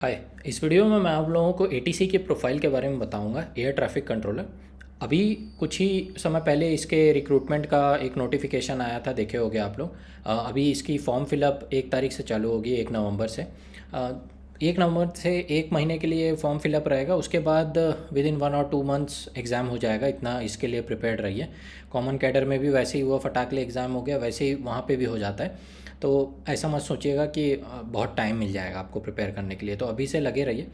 हाय। इस वीडियो में मैं आप लोगों को एटीसी के प्रोफाइल के बारे में बताऊंगा, एयर ट्रैफिक कंट्रोलर। अभी कुछ ही समय पहले इसके रिक्रूटमेंट का एक नोटिफिकेशन आया था, देखे होंगे आप लोग। अभी इसकी फॉर्म फिलअप 1 तारीख से चालू होगी, 1 नवंबर से। 1 नवंबर से 1 महीने के लिए फॉर्म फिलअप रहेगा। उसके बाद विद इन 1 और 2 मंथ्स एग्ज़ाम हो जाएगा। इतना इसके लिए प्रिपेयर्ड रहिए। कॉमन कैडर में भी वैसे ही हुआ, फटाकले एग्ज़ाम हो गया, वैसे ही वहाँ पे भी हो जाता है। तो ऐसा मत सोचिएगा कि बहुत टाइम मिल जाएगा आपको प्रिपेयर करने के लिए, तो अभी से लगे रहिए।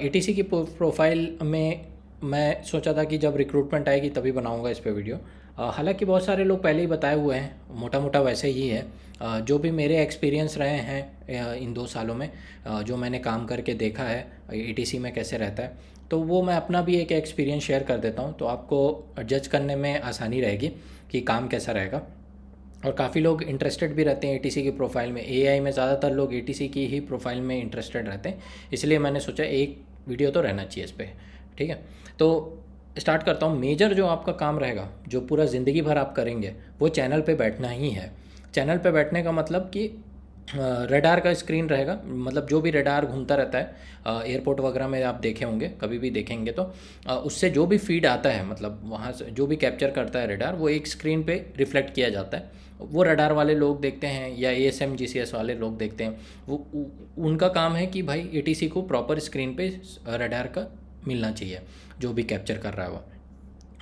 एटीसी की प्रोफाइल में मैं सोचा था कि जब रिक्रूटमेंट आएगी तभी बनाऊंगा इस पे वीडियो। हालांकि बहुत सारे लोग पहले ही बताए हुए हैं, मोटा मोटा वैसे ही है। जो भी मेरे एक्सपीरियंस रहे हैं इन 2 सालों में, जो मैंने काम करके देखा है एटीसी में कैसे रहता है, तो वो मैं अपना भी एक एक्सपीरियंस शेयर कर देता हूँ, तो आपको जज करने में आसानी रहेगी कि काम कैसा रहेगा। और काफ़ी लोग इंटरेस्टेड भी रहते हैं एटीसी की प्रोफाइल में। एआई में ज़्यादातर लोग एटीसी की ही प्रोफाइल में इंटरेस्टेड रहते हैं, इसलिए मैंने सोचा एक वीडियो तो रहना चाहिए इस पर। ठीक है, तो स्टार्ट करता हूँ। मेजर जो आपका काम रहेगा, जो पूरा ज़िंदगी भर आप करेंगे, वो चैनल पे बैठना ही है। चैनल पे बैठने का मतलब कि रडार का स्क्रीन रहेगा, मतलब जो भी रडार घूमता रहता है एयरपोर्ट वगैरह में, आप देखे होंगे, कभी भी देखेंगे तो उससे जो भी फीड आता है, मतलब वहाँ से जो भी कैप्चर करता है रडार, वो एक स्क्रीन पे रिफ्लेक्ट किया जाता है। वो रडार वाले लोग देखते हैं या एएसएम जीसीएस वाले लोग देखते हैं। उनका काम है कि भाई एटीसी को प्रॉपर स्क्रीन पे रडार का मिलना चाहिए, जो भी कैप्चर कर रहा है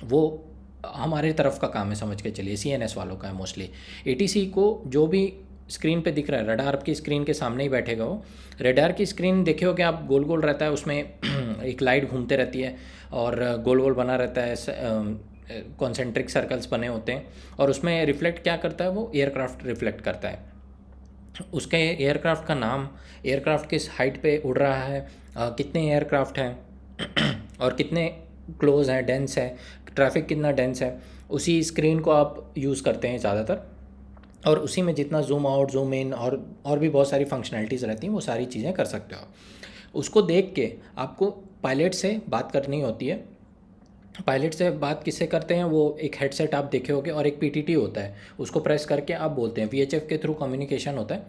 वो हमारे तरफ का काम है, समझ के चलिए। सीएनएस वालों का है मोस्टली। एटीसी को जो भी स्क्रीन पे दिख रहा है, रडार की स्क्रीन के सामने ही बैठेगा वो। रडार की स्क्रीन देखे हो कि आप, गोल गोल रहता है, उसमें एक लाइट घूमते रहती है और गोल गोल बना रहता है, कॉन्सेंट्रिक सर्कल्स बने होते हैं, और उसमें रिफ्लेक्ट क्या करता है, वो एयरक्राफ्ट रिफ्लेक्ट करता है। उसके एयरक्राफ्ट का नाम, एयरक्राफ्ट किस हाइट पे उड़ रहा है, कितने एयरक्राफ्ट हैं और कितने क्लोज हैं, डेंस है, ट्रैफिक कितना डेंस है, उसी स्क्रीन को आप यूज़ करते हैं ज़्यादातर। और उसी में जितना जूम आउट, जूम इन और भी बहुत सारी फंक्शनैलिटीज़ रहती हैं, वो सारी चीज़ें कर सकते हो। उसको देख के आपको पायलट से बात करनी होती है। पायलट से बात किससे करते हैं, वो एक हेडसेट आप देखे होगे और एक पीटीटी होता है, उसको प्रेस करके आप बोलते हैं। वीएचएफ के थ्रू कम्युनिकेशन होता है।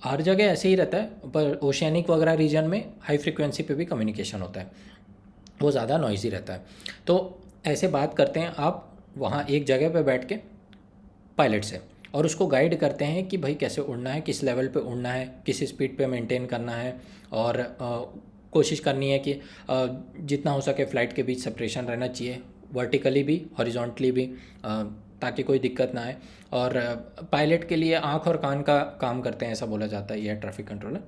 हर जगह ऐसे ही रहता है, पर ओशियानिक वगैरह रीजन में हाई फ्रिक्वेंसी पे भी कम्युनिकेशन होता है, वो ज़्यादा नॉइजी रहता है। तो ऐसे बात करते हैं आप वहाँ एक जगह पे बैठ के पायलट से, और उसको गाइड करते हैं कि भाई कैसे उड़ना है, किस लेवल पे उड़ना है, किस स्पीड पे मेंटेन करना है। और कोशिश करनी है कि जितना हो सके फ़्लाइट के बीच सेपरेशन रहना चाहिए, वर्टिकली भी, हॉरिजॉन्टली भी, ताकि कोई दिक्कत ना आए। और पायलट के लिए आँख और कान का काम करते हैं, ऐसा बोला जाता है एयर ट्रैफिक कंट्रोलर।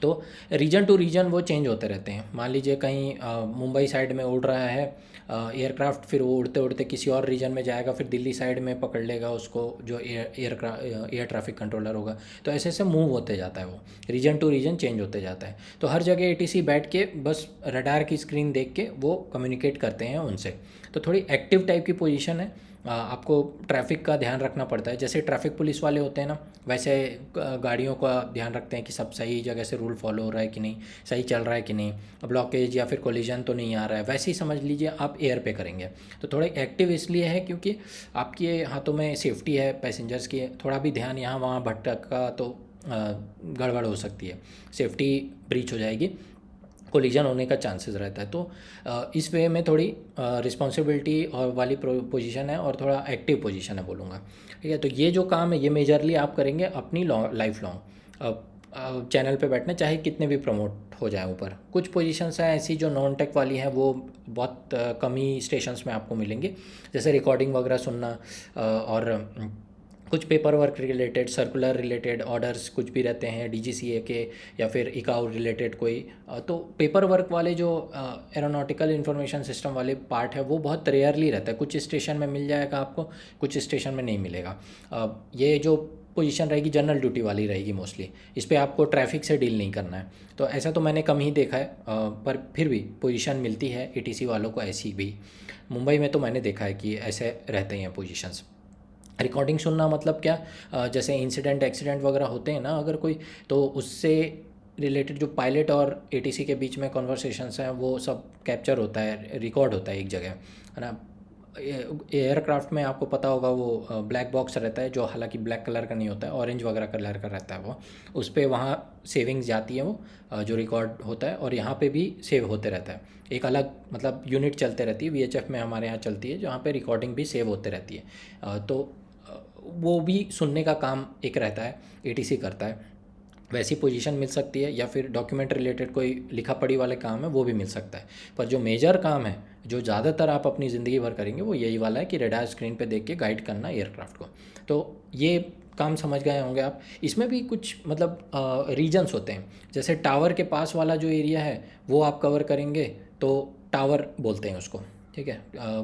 तो रीजन टू रीजन वो चेंज होते रहते हैं। मान लीजिए कहीं मुंबई साइड में उड़ रहा है एयरक्राफ्ट, फिर वो उड़ते उड़ते किसी और रीजन में जाएगा, फिर दिल्ली साइड में पकड़ लेगा उसको, जो एयर ट्रैफिक कंट्रोलर होगा। तो ऐसे ऐसे मूव होते जाता है, वो रीजन टू रीजन चेंज होते जाता है। तो हर जगह एटीसी बैठ के बस रडार की स्क्रीन देख के वो कम्युनिकेट करते हैं उनसे। तो थोड़ी एक्टिव टाइप की पोजीशन है। आपको ट्रैफिक का ध्यान रखना पड़ता है, जैसे ट्रैफिक पुलिस वाले होते हैं ना, वैसे गाड़ियों का ध्यान रखते हैं कि सब सही जगह से रूल फॉलो हो रहा है कि नहीं, सही चल रहा है कि नहीं, ब्लॉकेज या फिर कोलिजन तो नहीं आ रहा है। वैसे ही समझ लीजिए आप एयर पे करेंगे। तो थोड़ा एक्टिव इसलिए है क्योंकि आपके हाथों में सेफ्टी है पैसेंजर्स की। थोड़ा भी ध्यान यहाँ वहाँ भटका तो गड़बड़ हो सकती है, सेफ्टी ब्रीच हो जाएगी, कोलिजन होने का चांसेस रहता है। तो इस वे में थोड़ी रिस्पॉन्सिबिलिटी और वाली पोजीशन है, और थोड़ा एक्टिव पोजीशन है बोलूँगा। ठीक है, तो ये जो काम है ये मेजरली आप करेंगे अपनी लाइफ लॉन्ग। चैनल पे बैठना चाहे कितने भी प्रमोट हो जाए ऊपर। कुछ पोजीशंस हैं ऐसी जो नॉन टेक वाली हैं, वो बहुत कम ही स्टेशंस में आपको मिलेंगी, जैसे रिकॉर्डिंग वगैरह सुनना, और कुछ paper work related, circular related orders कुछ भी रहते हैं, डीजीसीए के या फिर इकाऊ रिलेटेड कोई। तो पेपर वर्क वाले जो एरोनॉटिकल इंफॉर्मेशन सिस्टम वाले पार्ट है, वो बहुत रेयरली रहता है। कुछ स्टेशन में मिल जाएगा आपको, कुछ स्टेशन में नहीं मिलेगा। ये जो पोजीशन रहेगी जनरल ड्यूटी वाली रहेगी मोस्टली। इस पर आपको ट्रैफिक से डील नहीं करना है। तो ऐसा तो मैंने कम ही देखा है, पर फिर भी पोजीशन मिलती है एटीसी वालों को ऐसी भी। मुंबई में तो मैंने देखा है कि ऐसे रहते हैं पोजीशंस। रिकॉर्डिंग सुनना मतलब क्या, जैसे इंसिडेंट एक्सीडेंट वगैरह होते हैं ना अगर कोई, तो उससे रिलेटेड जो पायलट और एटीसी के बीच में कॉन्वर्सेशंस हैं, वो सब कैप्चर होता है, रिकॉर्ड होता है एक जगह, है ना। एयरक्राफ्ट में आपको पता होगा वो ब्लैक बॉक्स रहता है, जो हालांकि ब्लैक कलर का नहीं होता है, ऑरेंज वगैरह कलर का रहता है वो। उस पर वहाँ सेविंग्स जाती है वो, जो रिकॉर्ड होता है, और यहाँ पे भी सेव होते रहता है। एक अलग मतलब यूनिट चलते रहती है, वीएचएफ में हमारे यहाँ चलती है, जहाँ पे रिकॉर्डिंग भी सेव होते रहती है। तो वो भी सुनने का काम एक रहता है, एटीसी करता है। वैसी पोजीशन मिल सकती है, या फिर डॉक्यूमेंट रिलेटेड कोई लिखा पढ़ी वाले काम है वो भी मिल सकता है। पर जो मेजर काम है, जो ज़्यादातर आप अपनी ज़िंदगी भर करेंगे, वो यही वाला है कि रेडार स्क्रीन पे देख के गाइड करना एयरक्राफ्ट को। तो ये काम समझ गए होंगे आप। इसमें भी कुछ मतलब रीजन्स होते हैं, जैसे टावर के पास वाला जो एरिया है वो आप कवर करेंगे तो टावर बोलते हैं उसको, ठीक है।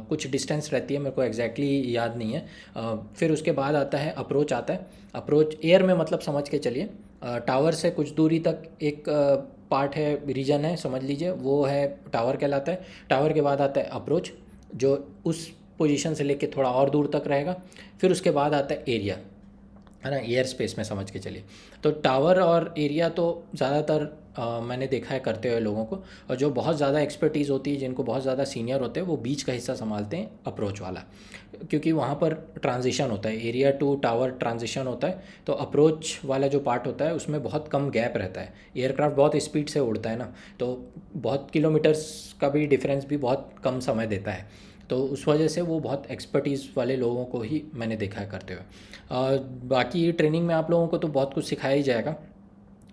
कुछ डिस्टेंस रहती है, मेरे को एग्जैक्टली याद नहीं है। फिर उसके बाद आता है अप्रोच आता है। अप्रोच एयर में मतलब समझ के चलिए, टावर से कुछ दूरी तक एक पार्ट है, रीजन है, समझ लीजिए, वो है टावर कहलाता है। टावर के बाद आता है अप्रोच, जो उस पोजीशन से लेके थोड़ा और दूर तक रहेगा। फिर उसके बाद आता है एरिया, है ना, एयर स्पेस में समझ के चलिए। तो टावर और एरिया तो ज़्यादातर मैंने देखा है करते हुए लोगों को, और जो बहुत ज़्यादा एक्सपर्टीज़ होती है, जिनको बहुत ज़्यादा सीनियर होते हैं, वो बीच का हिस्सा संभालते हैं, अप्रोच वाला, क्योंकि वहाँ पर ट्रांजिशन होता है, एरिया टू टावर ट्रांजिशन होता है। तो अप्रोच वाला जो पार्ट होता है उसमें बहुत कम गैप रहता है। एयरक्राफ्ट बहुत स्पीड से उड़ता है ना, तो बहुत किलोमीटर्स का भी डिफरेंस भी बहुत कम समय देता है। तो उस वजह से वो बहुत एक्सपर्टीज़ वाले लोगों को ही मैंने देखा है करते हुए। बाकी ट्रेनिंग में आप लोगों को तो बहुत कुछ सिखाया ही जाएगा।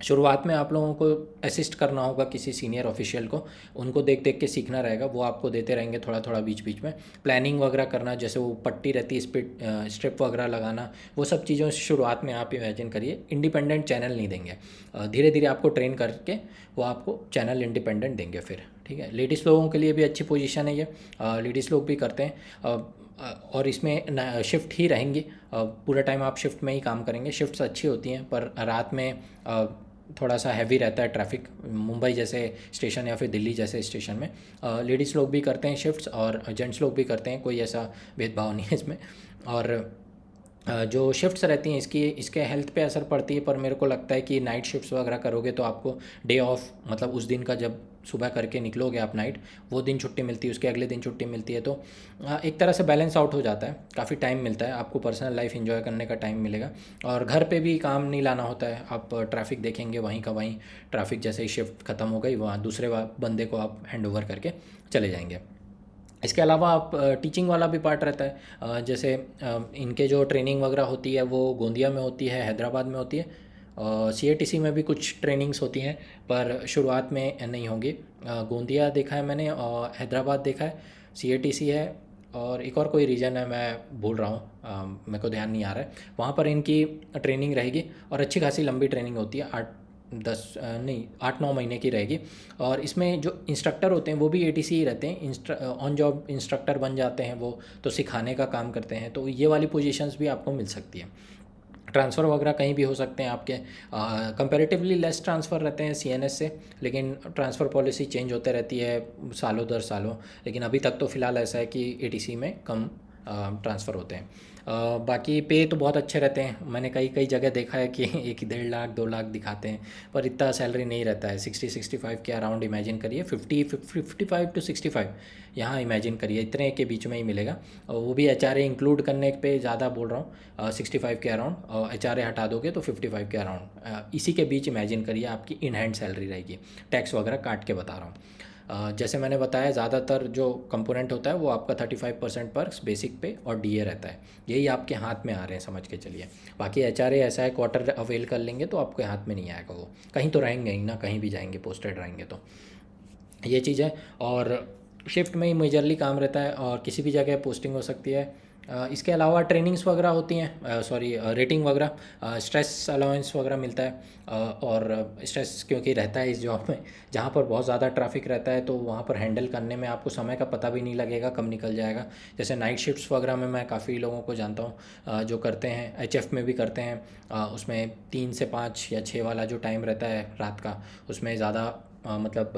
शुरुआत में आप लोगों को असिस्ट करना होगा किसी सीनियर ऑफिशियल को, उनको देख देख के सीखना रहेगा, वो आपको देते रहेंगे थोड़ा थोड़ा बीच बीच में। प्लानिंग वगैरह करना, जैसे वो पट्टी रहती है, स्पीड स्ट्रिप वगैरह लगाना, वो सब चीज़ों से शुरुआत में आप इमेजिन करिए। इंडिपेंडेंट चैनल नहीं देंगे, धीरे धीरे आपको ट्रेन करके वो आपको चैनल इंडिपेंडेंट देंगे फिर, ठीक है। लेडीज़ लोगों के लिए भी अच्छी पोजीशन है ये, लेडीज़ लोग भी करते हैं। और इसमें शिफ्ट ही रहेंगी, पूरा टाइम आप शिफ्ट में ही काम करेंगे। शिफ्ट्स अच्छी होती हैं, पर रात में थोड़ा सा हैवी रहता है ट्रैफिक, मुंबई जैसे स्टेशन या फिर दिल्ली जैसे स्टेशन में। लेडीज़ लोग भी करते हैं शिफ्ट्स, और जेंट्स लोग भी करते हैं, कोई ऐसा भेदभाव नहीं है इसमें। और जो शिफ्ट्स रहती हैं इसके हेल्थ पे असर पड़ती है, पर मेरे को लगता है कि नाइट शिफ्ट्स वगैरह करोगे तो आपको डे ऑफ, मतलब उस दिन का जब सुबह करके निकलोगे आप नाइट, वो दिन छुट्टी मिलती है, उसके अगले दिन छुट्टी मिलती है। तो एक तरह से बैलेंस आउट हो जाता है, काफ़ी टाइम मिलता है आपको, पर्सनल लाइफ एंजॉय करने का टाइम मिलेगा। और घर पे भी काम नहीं लाना होता है, आप ट्रैफिक देखेंगे वहीं का वहीं, ट्रैफिक जैसे ही शिफ्ट ख़त्म हो गई, वहाँ दूसरे बंदे को आप हैंड ओवर करके चले जाएंगे। इसके अलावा आप टीचिंग वाला भी पार्ट रहता है, जैसे इनके जो ट्रेनिंग वगैरह होती है वो गोंदिया में होती है, हैदराबाद में होती है। सीएटीसी में भी कुछ ट्रेनिंग्स होती हैं, पर शुरुआत में नहीं होंगी। गोंदिया देखा है मैंने, और हैदराबाद देखा है, सीएटीसी है, और एक और कोई रीजन है मैं भूल रहा हूँ, मेरे को ध्यान नहीं आ रहा है। वहाँ पर इनकी ट्रेनिंग रहेगी, और अच्छी खासी लंबी ट्रेनिंग होती है, 8-9 महीने की रहेगी। और इसमें जो इंस्ट्रक्टर होते हैं वो भी एटीसी ही रहते हैं, ऑन जॉब इंस्ट्रक्टर बन जाते हैं वो, तो सिखाने का काम करते हैं। तो ये वाली पोजीशंस भी आपको मिल सकती है। ट्रांसफ़र वगैरह कहीं भी हो सकते हैं आपके, कंपैरेटिवली लेस ट्रांसफ़र रहते हैं सीएनएस से, लेकिन ट्रांसफ़र पॉलिसी चेंज होते रहती है सालों दर सालों। लेकिन अभी तक तो फ़िलहाल ऐसा है कि एटीसी में कम ट्रांसफ़र होते हैं। बाकी पे तो बहुत अच्छे रहते हैं, मैंने कई कई जगह देखा है कि 1-1.5 लाख 2 लाख दिखाते हैं, पर इतना सैलरी नहीं रहता है। 60-65 के अराउंड इमेजिन करिए, 55 to 65 यहाँ इमेजिन करिए, इतने के बीच में ही मिलेगा। और वो भी एचआरए इंक्लूड करने पे ज़्यादा बोल रहा हूँ, 65 के अराउंड, और एचआरए हटा दोगे तो 55 के अराउंड, इसी के बीच इमेजिन करिए आपकी इन हैंड सैलरी रहेगी, टैक्स वगैरह काट के बता रहा हूँ। जैसे मैंने बताया, ज़्यादातर जो कंपोनेंट होता है वो आपका 35% पर बेसिक पे और डीए रहता है, यही आपके हाथ में आ रहे हैं समझ के चलिए। बाकी एचआरए ऐसा है, क्वार्टर अवेल कर लेंगे तो आपके हाथ में नहीं आएगा, वो कहीं तो रहेंगे ही ना, कहीं भी जाएंगे पोस्टेड रहेंगे, तो ये चीज़ है। और शिफ्ट में ही मेजरली काम रहता है, और किसी भी जगह पोस्टिंग हो सकती है। इसके अलावा ट्रेनिंग्स वगैरह होती हैं, रेटिंग वगैरह, स्ट्रेस अलाउंस वगैरह मिलता है। और स्ट्रेस क्योंकि रहता है इस जॉब में, जहाँ पर बहुत ज़्यादा ट्रैफिक रहता है, तो वहाँ पर हैंडल करने में आपको समय का पता भी नहीं लगेगा कब निकल जाएगा। जैसे नाइट शिफ्ट्स वगैरह में मैं काफ़ी लोगों को जानता हूँ जो करते हैं, एचएफ में भी करते हैं। उसमें 3 से 5 या 6 वाला जो टाइम रहता है रात का, उसमें ज़्यादा मतलब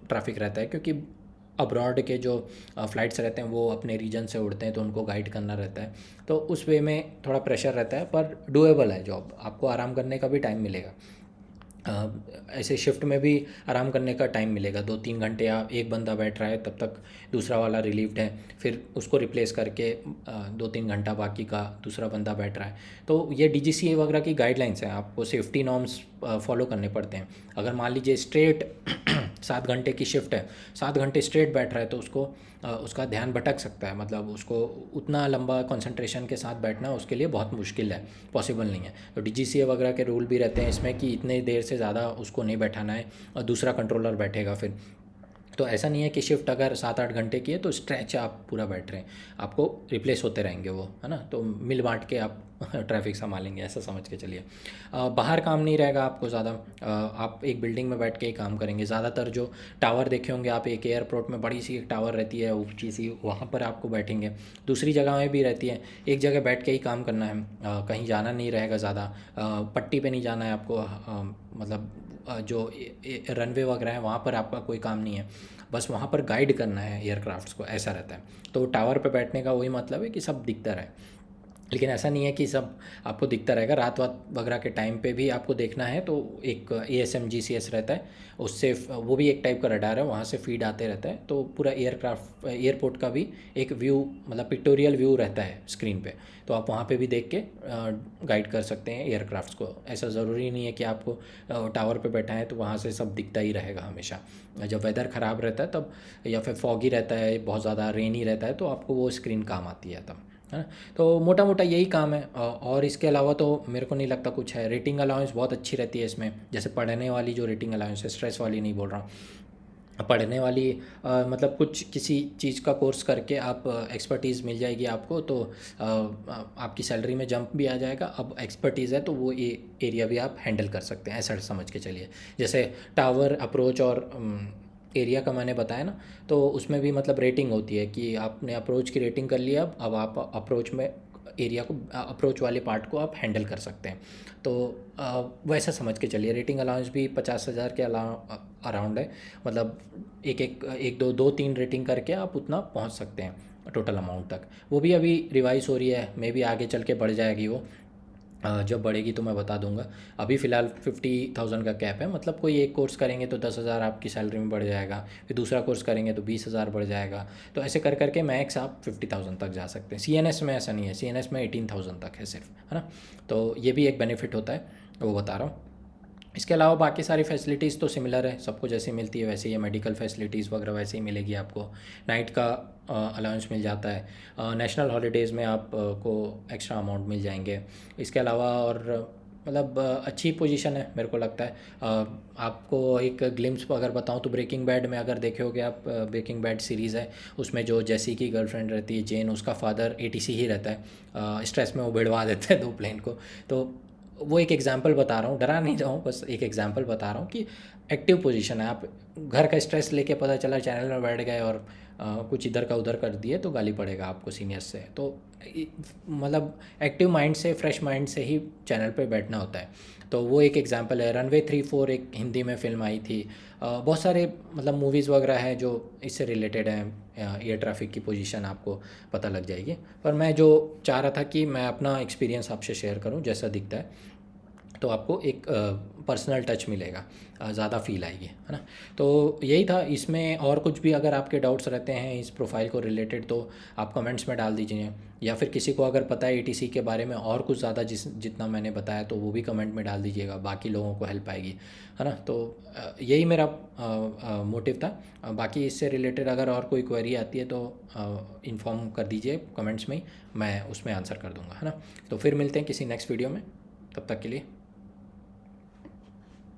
ट्रैफिक रहता है, क्योंकि अब्रॉड के जो फ़्लाइट्स रहते हैं वो अपने रीजन से उड़ते हैं, तो उनको गाइड करना रहता है। तो उस वे में थोड़ा प्रेशर रहता है, पर डूएबल है जॉब, आपको आराम करने का भी टाइम मिलेगा। ऐसे शिफ्ट में भी आराम करने का टाइम मिलेगा, 2-3 घंटे या एक बंदा बैठ रहा है तब तक दूसरा वाला रिलीव्ड है, फिर उसको रिप्लेस करके 2-3 घंटा बाकी का दूसरा बंदा बैठ रहा है। तो ये डीजीसीए वगैरह की गाइडलाइंस हैं, आपको सेफ्टी नॉर्म्स फॉलो करने पड़ते हैं। अगर मान लीजिए स्ट्रेट 7 घंटे की शिफ्ट है, 7 घंटे स्ट्रेट बैठ रहा है तो उसको उसका ध्यान भटक सकता है, मतलब उसको उतना लंबा कंसंट्रेशन के साथ बैठना उसके लिए बहुत मुश्किल है, पॉसिबल नहीं है। तो डीजीसीए वगैरह के रूल भी रहते हैं इसमें कि इतने देर से ज़्यादा उसको नहीं बैठाना है और दूसरा कंट्रोलर बैठेगा फिर। तो ऐसा नहीं है कि शिफ्ट अगर 7-8 घंटे की है तो स्ट्रेच आप पूरा बैठ रहे हैं, आपको रिप्लेस होते रहेंगे वो, है ना। तो मिल बांट के आप ट्रैफिक संभालेंगे, ऐसा समझ के चलिए। बाहर काम नहीं रहेगा आपको ज़्यादा, आप एक बिल्डिंग में बैठ के ही काम करेंगे। ज़्यादातर जो टावर देखे होंगे आप, एक एयरपोर्ट में बड़ी सी एक टावर रहती है ऊँची सी, वहाँ पर आपको बैठेंगे। दूसरी जगह में भी रहती है, एक जगह बैठ के ही काम करना है, कहीं जाना नहीं रहेगा ज़्यादा, पट्टी पे नहीं जाना है आपको, मतलब जो रनवे वगैरह है वहाँ पर आपका कोई काम नहीं है, बस वहाँ पर गाइड करना है एयरक्राफ्ट्स को, ऐसा रहता है। तो टावर पे बैठने का वही मतलब है कि सब दिखता रहे, लेकिन ऐसा नहीं है कि सब आपको दिखता रहेगा। रात वात वगैरह के टाइम पे भी आपको देखना है तो एक ASM/GCS रहता है, उससे वो भी एक टाइप का रडार है, वहाँ से फीड आते रहता है। तो पूरा एयरपोर्ट का भी एक व्यू, मतलब पिक्टोरियल व्यू रहता है स्क्रीन पे, तो आप वहाँ पे भी देख के गाइड कर सकते हैं एयरक्राफ्ट्स को। ऐसा ज़रूरी नहीं है कि आपको टावर पे बैठा है तो वहाँ से सब दिखता ही रहेगा हमेशा। जब वेदर ख़राब रहता है तब, या फिर फॉगी रहता है, बहुत ज़्यादा रेनी रहता है, तो आपको वो स्क्रीन काम आती है तब, है ना। तो मोटा मोटा यही काम है, और इसके अलावा तो मेरे को नहीं लगता कुछ है। रेटिंग अलाउंस बहुत अच्छी रहती है इसमें, जैसे पढ़ने वाली जो रेटिंग अलाउंस है, स्ट्रेस वाली नहीं बोल रहा हूँ, पढ़ने वाली, मतलब कुछ किसी चीज़ का कोर्स करके आप एक्सपर्टीज़ मिल जाएगी आपको, तो आपकी सैलरी में जंप भी आ जाएगा। अब एक्सपर्टीज़ है तो वो एरिया भी आप हैंडल कर सकते हैं, ऐसा समझ के चलिए। जैसे टावर अप्रोच और एरिया का मैंने बताया ना, तो उसमें भी मतलब रेटिंग होती है कि आपने अप्रोच की रेटिंग कर लिया, अब आप अप्रोच में एरिया को, अप्रोच वाले पार्ट को आप हैंडल कर सकते हैं। तो वैसा समझ के चलिए। रेटिंग अलाउंस भी 50,000 के अराउंड है, मतलब एक एक एक दो दो तीन रेटिंग करके आप उतना पहुंच सकते हैं टोटल अमाउंट तक। वो भी अभी रिवाइज हो रही है, मे भी आगे चल के बढ़ जाएगी वो, जब बढ़ेगी तो मैं बता दूंगा। अभी फ़िलहाल 50,000 का कैप है, मतलब कोई एक कोर्स करेंगे तो 10,000 आपकी सैलरी में बढ़ जाएगा, फिर दूसरा कोर्स करेंगे तो 20,000 बढ़ जाएगा। तो ऐसे कर करके मैक्स आप 50,000 तक जा सकते हैं। CNS में ऐसा नहीं है, CNS में 18,000 तक है सिर्फ, है ना। तो ये भी एक बेनिफिट होता है, वो बता रहा हूँ। इसके अलावा बाकी सारी फैसिलिटीज़ तो सिमिलर है, सबको जैसे मिलती है वैसे ही है। मेडिकल फैसिलिटीज़ वगैरह वैसे ही मिलेगी आपको। नाइट का अलाउंस मिल जाता है। नेशनल हॉलीडेज़ में आप को एक्स्ट्रा अमाउंट मिल जाएंगे। इसके अलावा और मतलब अच्छी पोजीशन है मेरे को लगता है। आपको एक ग्लिम्स अगर बताऊं तो ब्रेकिंग बैड में अगर देखे होगे आप, ब्रेकिंग बैड सीरीज़ है, उसमें जो जेसी की गर्लफ्रेंड रहती है जेन, उसका फादर ATC ही रहता है। स्ट्रेस में वो भिड़वा देते हैं 2 प्लेन को। तो वो एक एग्जांपल बता रहा हूँ, डरा नहीं रहा हूँ, बस एक एग्जांपल बता रहा हूँ कि एक्टिव पोजीशन है। आप घर का स्ट्रेस लेके पता चला चैनल में बैठ गए और कुछ इधर का उधर कर दिए तो गाली पड़ेगा आपको सीनियर्स से। तो मतलब एक्टिव माइंड से, फ्रेश माइंड से ही चैनल पे बैठना होता है। तो वो एक एग्जांपल है। रनवे 3-4 एक हिंदी में फ़िल्म आई थी। बहुत सारे मतलब मूवीज़ वगैरह हैं जो इससे रिलेटेड हैं। एयर ट्रैफिक की पोजीशन आपको पता लग जाएगी। पर मैं जो चाह रहा था कि मैं अपना एक्सपीरियंस आपसे शेयर करूं जैसा दिखता है, तो आपको एक पर्सनल टच मिलेगा, ज़्यादा फील आएगी, है ना। तो यही था। इसमें और कुछ भी अगर आपके डाउट्स रहते हैं इस प्रोफाइल को रिलेटेड तो आप कमेंट्स में डाल दीजिए, या फिर किसी को अगर पता है ATC के बारे में और कुछ ज़्यादा जितना मैंने बताया तो वो भी कमेंट में डाल दीजिएगा, बाकी लोगों को हेल्प आएगी, है ना। तो यही मेरा मोटिव था। बाकी इससे रिलेटेड अगर और कोई क्वेरी आती है तो इन्फॉर्म कर दीजिए कमेंट्स में ही, मैं उसमें आंसर कर दूँगा, है ना। तो फिर मिलते हैं किसी नेक्स्ट वीडियो में, तब तक के लिए